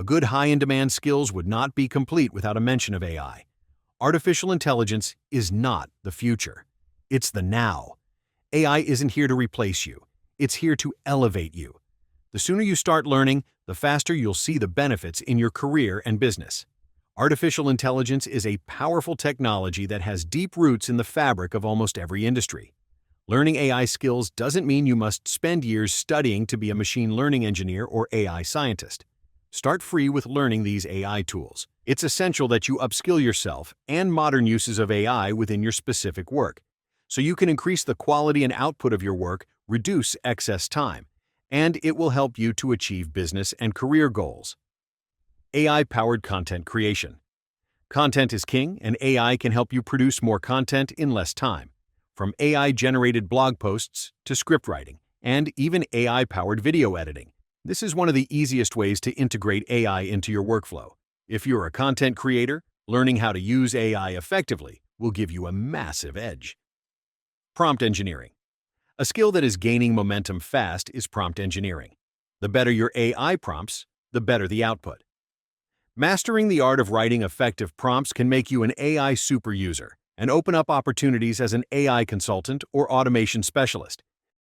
A good high-in-demand skills would not be complete without a mention of AI. Artificial intelligence is not the future. It's the now. AI isn't here to replace you. It's here to elevate you. The sooner you start learning, the faster you'll see the benefits in your career and business. Artificial intelligence is a powerful technology that has deep roots in the fabric of almost every industry. Learning AI skills doesn't mean you must spend years studying to be a machine learning engineer or AI scientist. Start free with learning these AI tools. It's essential that you upskill yourself and modern uses of AI within your specific work, so you can increase the quality and output of your work, reduce excess time, and it will help you to achieve business and career goals. AI-powered content creation. Content is king, and AI can help you produce more content in less time. From AI-generated blog posts to script writing, and even AI-powered video editing. This is one of the easiest ways to integrate AI into your workflow. If you're a content creator, learning how to use AI effectively will give you a massive edge. Prompt engineering. A skill that is gaining momentum fast is prompt engineering. The better your AI prompts, the better the output. Mastering the art of writing effective prompts can make you an AI super user and open up opportunities as an AI consultant or automation specialist.